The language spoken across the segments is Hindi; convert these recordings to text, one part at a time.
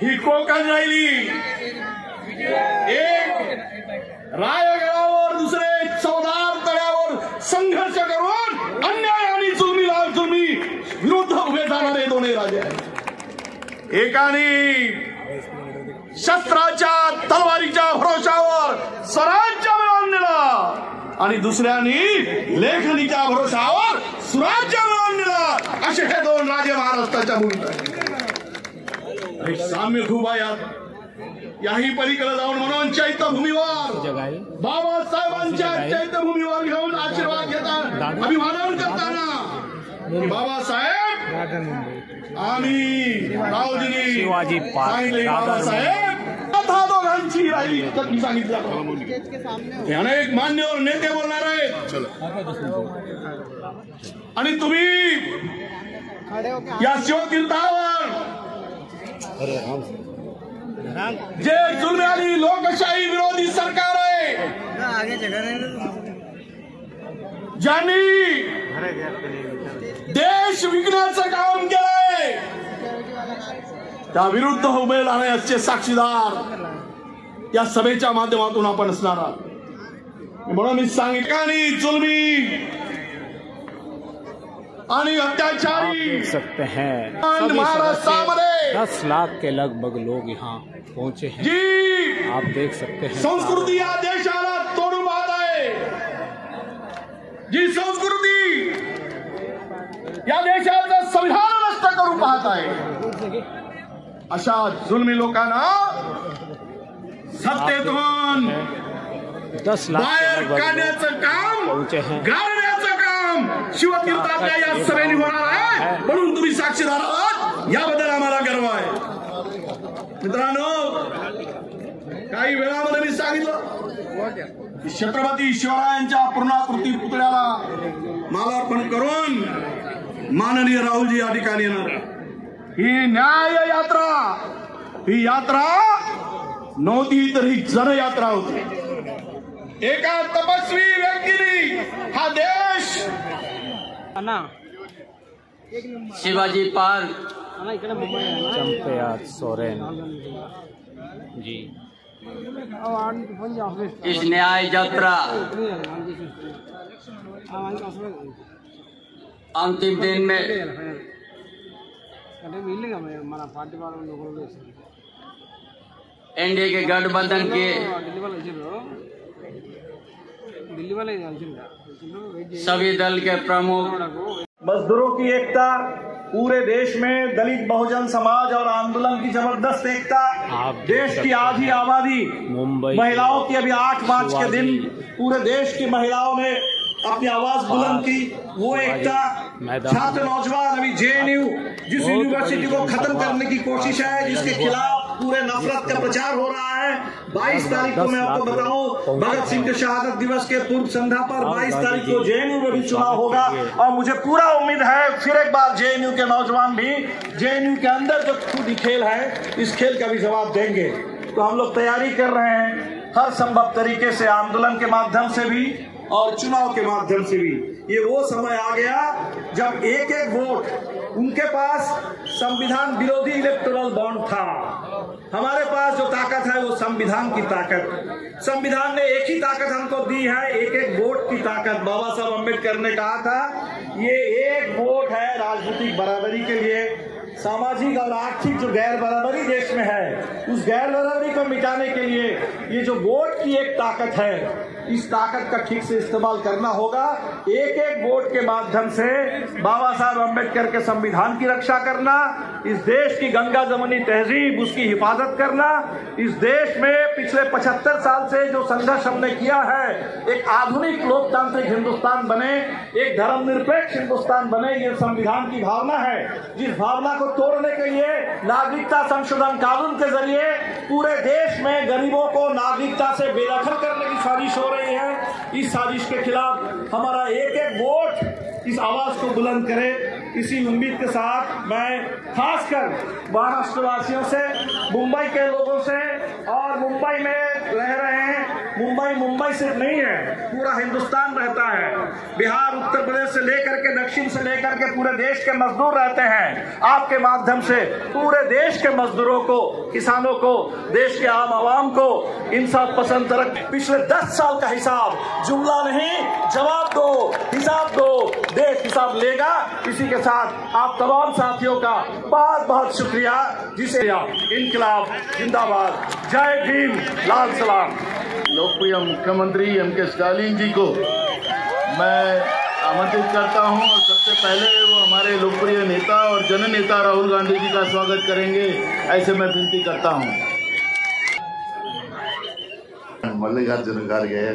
ही कोकण राहिली. एक रायगडावर, दुसरे चवदार तळ्यावर संघर्ष करून अन्याय आणि जुलमी विरुद्ध उभे जाणारे दोन्ही राजे आहेत. एकाने शस्त्राच्या तलवारीच्या भरोशावर स्वराज्य मिळवून दिलं आणि दुसऱ्याने लेखणीच्या भरोशावर सुराज्य मिळवून दिलं. असे हे दोन राजे महाराष्ट्राच्या भूमीत आहेत. साम्य खूप आहे यात. याही पलीकडे जाऊन म्हणून चैत्यभूमीवर बाबासाहेबांच्या चैत्यभूमीवर घेऊन आशीर्वाद घेतात, अभिवादन करताना बाबासाहेब आम्ही रावजींनी शिवाजी सांगितले, बाबासाहेब कथा दोघांची राहिली. मी सांगितलं अनेक मान्यवर नेते बोलणार आहेत आणि तुम्ही या शिवतीर्थावर जे जुलमी आणि लोकशाही विरोधी सरकार आहे, ज्यांनी देश विकण्याचं काम केलंय, त्या विरुद्ध उभे राहण्याचे साक्षीदार या सभेच्या माध्यमातून आपण असणार आहात. म्हणून मी सांगितलं जुलमी आणि अत्याचारी देख सकते हैं महाराष्ट्रामध्ये 10 लाख के लगभग लोग यहाँ पहुंचे हैं. जी आप देख सकते हैं संस्कृती या देशाला तोडून पाहत आहे. जी संस्कृती या देशाचं संविधान नष्ट करून पाहत आहे. अशा जुलमी लोकांना सत्तेतून 10 लाख बाहेर काढण्याचं काम, पहुंचे हैं. गाळण्याचं काम शिवतीर्थाच्या या सभेने होणार आहे. म्हणून तुम्ही साक्षीदार आहात, याबद्दल आम्हाला गर्व आहे. मित्रांनो, काही वेळामध्ये मी सांगितलं की छत्रपती शिवरायांच्या पूर्णाकृती पुतळ्याला मालार्पण करून माननीय राहुलजी या ठिकाणी येणार. ही न्याय यात्रा, ही यात्रा नव्हती तर ही जनयात्रा होती. एका तपस्वी व्यक्तीने हा देश शिवाजी पार्क चंपयात सोरेन जी इस न्याय यात्रा अंतिम दिन में एनडीए के गठबंधन के सभी दल के प्रमुख मजदूरों की एकता, पूरे देश में दलित बहुजन समाज और आंदोलन की जबरदस्त एकता, देश की आधी आबादी मुंबई महिलाओं की अभी 8 मार्च के दिन पूरे देश की महिलाओं ने अपनी आवाज बुलंद की, वो एकता. छात्र नौजवान अभी जेएनयू जिस यूनिवर्सिटी को खत्म करने की कोशिश है, जिसके खिलाफ पूरे नफरत का प्रचार हो रहा है. 22 तारीख को मैं आपको बताऊं, भगत सिंह के शहादत दिवस के पूर्व संध्या पर 22 तारीख को जेएनयू में भी चुनाव होगा. और मुझे पूरा उम्मीद है फिर एक बार जेएनयू के नौजवान भी जेएनयू के अंदर जो खुद खेल है, इस खेल का भी जवाब देंगे. तो हम लोग तैयारी कर रहे हैं हर संभव तरीके से, आंदोलन के माध्यम से भी और चुनाव के माध्यम से भी. ये वो समय आ गया जब एक एक वोट उनके पास संविधान विरोधी इलेक्टोरल बॉन्ड था. हमारे पास जो ताकत है वो संविधान की ताकत. संविधान ने एक ही ताकत हमको दी है, एक एक वोट की ताकत. बाबा साहब अम्बेडकर ने कहा था ये एक वोट है राजनीतिक बराबरी के लिए. सामाजिक और आर्थिक जो गैर बराबरी देश में है, उस गैर बराबरी को मिटाने के लिए ये जो वोट की एक ताकत है, इस ताकत का ठीक से इस्तेमाल करना होगा. एक एक वोट के माध्यम से बाबा साहब अम्बेडकर के संविधान की रक्षा करना, इस देश की गंगा जमुनी तहजीब उसकी हिफाजत करना, इस देश में पिछले 75 साल से जो संघर्ष हमने किया है, एक आधुनिक लोकतांत्रिक हिंदुस्तान बने, एक धर्मनिरपेक्ष हिंदुस्तान बने, ये संविधान की भावना है. जिस भावना को तोड़ने के लिए नागरिकता संशोधन कानून के जरिए पूरे देश में गरीबों को नागरिकता से बेदखल करने की साजिश हो रही है. इस साजिश के खिलाफ हमारा एक एक वोट इस आवाज को बुलंद करे. इसी उम्मीद के साथ मैं खासकर महाराष्ट्र वासियों से, मुंबई के लोगों से और मुंबई में रह रहे हैं, मुंबई सिर्फ नहीं है, पूरा हिंदुस्तान रहता है. बिहार, उत्तर प्रदेश से लेकर के दक्षिण से लेकर के पूरे देश के मजदूर रहते हैं. आपके माध्यम से पूरे देश के मजदूरों को किसानों को, देश के आम आवाम को इंसाफ पसंद तरफ पिछले 10 साल का हिसाब, जुमला नहीं, जवाब दो, हिसाब दो, देश हिसाब लेगा। इसी के साथ आप तमाम साथियों का बहुत बहुत शुक्रिया, जिसे इनकलाब जिंदाबाद, जय भीम, लाल सलाम। लोकप्रिय मुख्यमंत्री एम.के. स्टालिन जी को मैं आमंत्रित करता हूं और सबसे पहले वो हमारे लोकप्रिय नेता और जननेता राहुल गांधी जी का स्वागत करेंगे, ऐसे मैं विनती करता हूं। मल्लिकार्जुन खड़गे,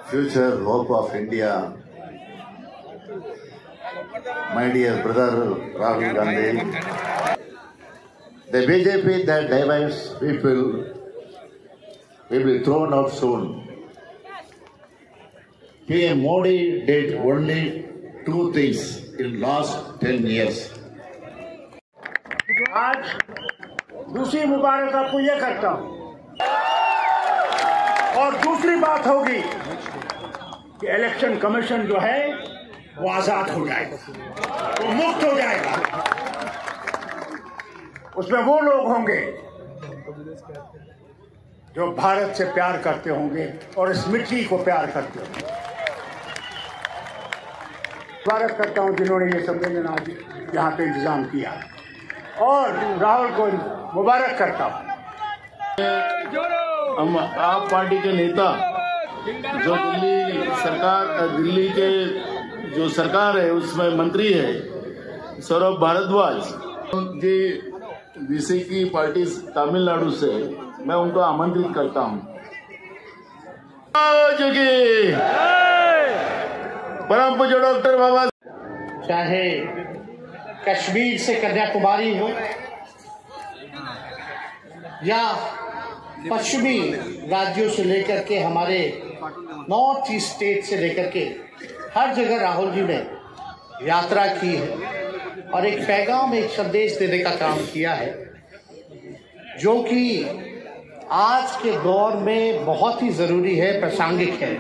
future hope of India, my dear brother Rahul Gandhi, the BJP that divides people will be thrown out soon. PM Modi did only 2 things in last 10 years. आज दूसरी मुबारक आपको ये करता हूं, और दूसरी बात होगी कि इलेक्शन कमीशन जो है वो आजाद हो जाएगा, वो मुक्त हो जाएगा। उसमें वो लोग होंगे जो भारत से प्यार करते होंगे और इस मिट्टी को प्यार करते होंगे। स्वागत करता हूं जिन्होंने ये सम्मेलन आज यहाँ पे इंतजाम किया, और राहुल को मुबारक करता हूं। हम आप पार्टी के नेता जो दिल्ली के जो सरकार है उसमें मंत्री है सौरभ भारद्वाज जी, जिसे की पार्टी तमिलनाडु से, मैं उनको आमंत्रित करता हूं। परम पूज्य डॉक्टर बाबा, चाहे कश्मीर से कन्याकुमारी हो या पश्चिमी राज्यों से लेकर के हमारे नॉर्थ ईस्ट स्टेट से लेकर के हर जगह राहुल जी ने यात्रा की है और एक पैगाम, एक संदेश देने का काम किया है, जो कि आज के दौर में बहुत ही जरूरी है, प्रासंगिक है।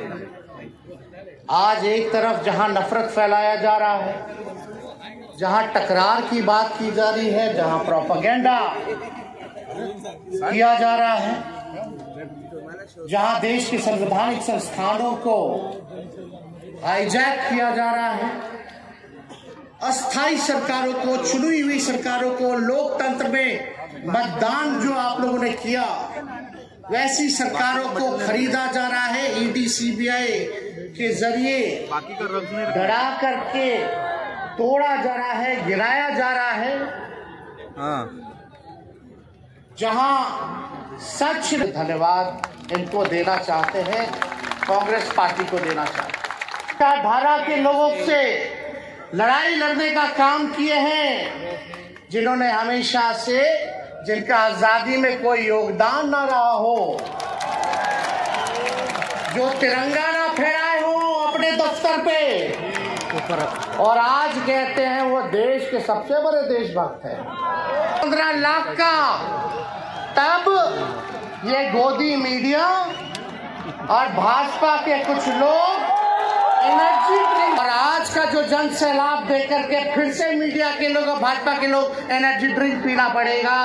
आज एक तरफ जहां नफरत फैलाया जा रहा है, जहां टकरार की बात की जा रही है, जहां प्रोपेगेंडा किया जा रहा है, जहां देश के संवैधानिक संस्थानों को हाईजैक किया जा रहा है, अस्थायी सरकारों को, चुनी हुई सरकारों को, लोकतंत्र में मतदान जो आप लोगों ने किया वैसी सरकारों को खरीदा जा रहा है, ईडी सीबीआई के जरिए डरा करके तोड़ा जा रहा है, गिराया जा रहा है। जहां सच, धन्यवाद इनको देना चाहते हैं, कांग्रेस पार्टी को देना चाहते हैं। धारा के लोगों से लड़ाई लड़ने का काम किए हैं, जिन्होंने हमेशा से, जिनका आजादी में कोई योगदान ना रहा हो, जो तिरंगा ना फहराए हो अपने दफ्तर पे, और आज कहते हैं वो देश के सबसे बड़े देशभक्त हैं। 15 लाख का तब ये गोदी मीडिया और भाजपा के कुछ लोग एनर्जी ड्रिंक, और आज का जो जन सैलाब देख करके फिर से मीडिया के लोग और भाजपा के लोग एनर्जी ड्रिंक पीना पड़ेगा।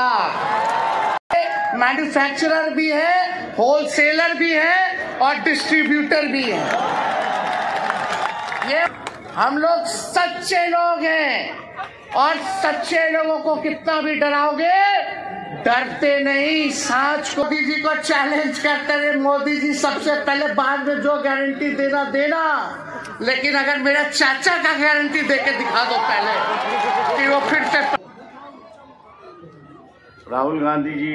मैन्युफैक्चरर भी है, होलसेलर भी है और डिस्ट्रीब्यूटर भी है। ये हम लोग सच्चे लोग हैं, और सच्चे लोगों को कितना भी डराओगे डरते नहीं। सांच को मोदी जी को चैलेंज करते रहे, मोदी जी सबसे पहले, बाद में जो गारंटी देना देना, लेकिन अगर मेरा चाचा का गारंटी देके दिखा दो पहले कि वो फिर से। राहुल गांधी जी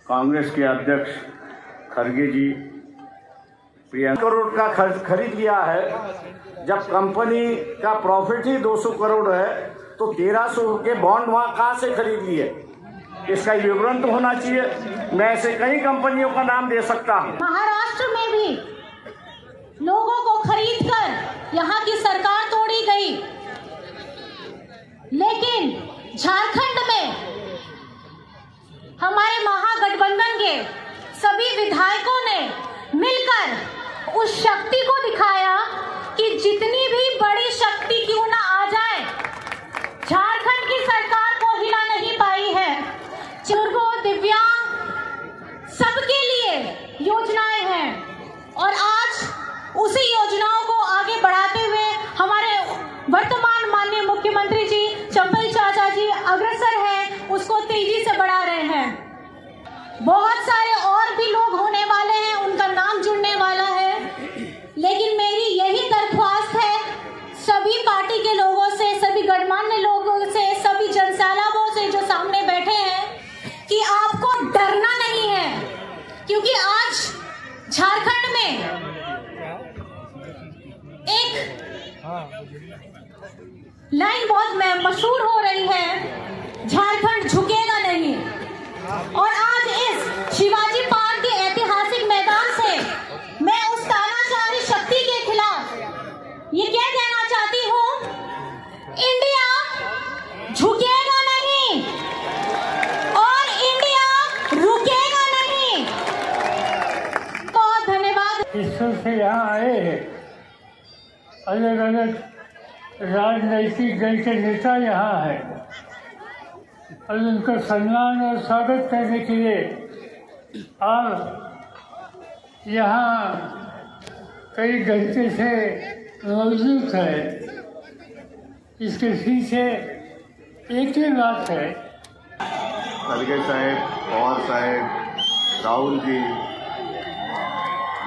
कांग्रेस के अध्यक्ष खड़गे जी प्रियंका करोड़ का खरीद लिया है। जब कंपनी का प्रॉफिट ही 200 करोड़ है तो 1300 के बॉन्ड वहां कहां से खरीद लिए? इसका विवरण तो होना चाहिए। मैं ऐसे कई कंपनियों का नाम दे सकता हूं। महाराष्ट्र में भी लोगों को खरीदकर यहाँ की सरकार तोड़ी गई, लेकिन झारखंड में हमारे महागठबंधन के सभी विधायकों ने मिलकर उस शक्ति को दिखाया कि जितनी भी बड़ी शक्ति क्यों ना आ जाए, वर्तमान माननीय मुख्यमंत्री जी चंपई चाचा जी अग्रसर हैं उसको तेजी से बढ़ा रहे हैं। बहुत सारे और भी लोग होने वाले हैं, उनका नाम जुड़ने वाला है, लेकिन मेरी यही दरख्वास्त है सभी पार्टी के लोगों से, सभी गणमान्य लोगों से, सभी जनसैलाबों से जो सामने बैठे हैं कि आपको डरना नहीं है, क्योंकि आज झारखंड में एक लाइन बहुत मशहूर हो रही है, झारखंड झुकेगा नहीं। और आज इस शिवाजी पार्क के ऐतिहासिक मैदान से मैं उस तानाशाही शक्ति के खिलाफ ये क्या कहना चाहती हूँ, इंडिया झुकेगा नहीं और इंडिया रुकेगा नहीं। बहुत धन्यवाद। ईश्वर से यहाँ आए हैं, अलग अलग राजनीतिक दल के नेता यहाँ हैं और उनका सम्मान और स्वागत करने के लिए आप यहाँ कई घंटे से मौजूद है। इसके पीछे एक ही बात है, खरगे साहेब, पवार साहेब, राहुल जी,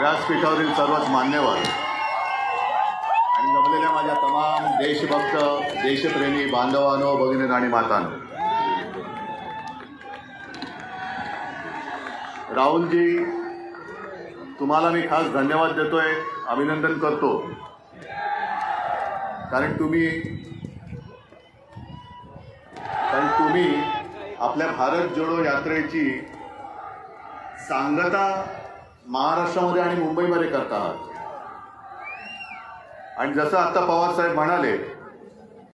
व्यासपीठावरील सर्वच मान्यवर आणि जमलेल्या माझ्या तमाम देशभक्त देशप्रेमी बांधवांनो, भगिनी आणि मातांनो, राहुल जी तुम्हाला मी खास धन्यवाद देतोय, अभिनंदन करतो, कारण तुम्ही आपल्या भारत जोडो यात्रेची सांगता महाराष्ट्रामध्ये आणि मुंबईमध्ये करता आहात। आणि जसं आता पवार साहेब म्हणाले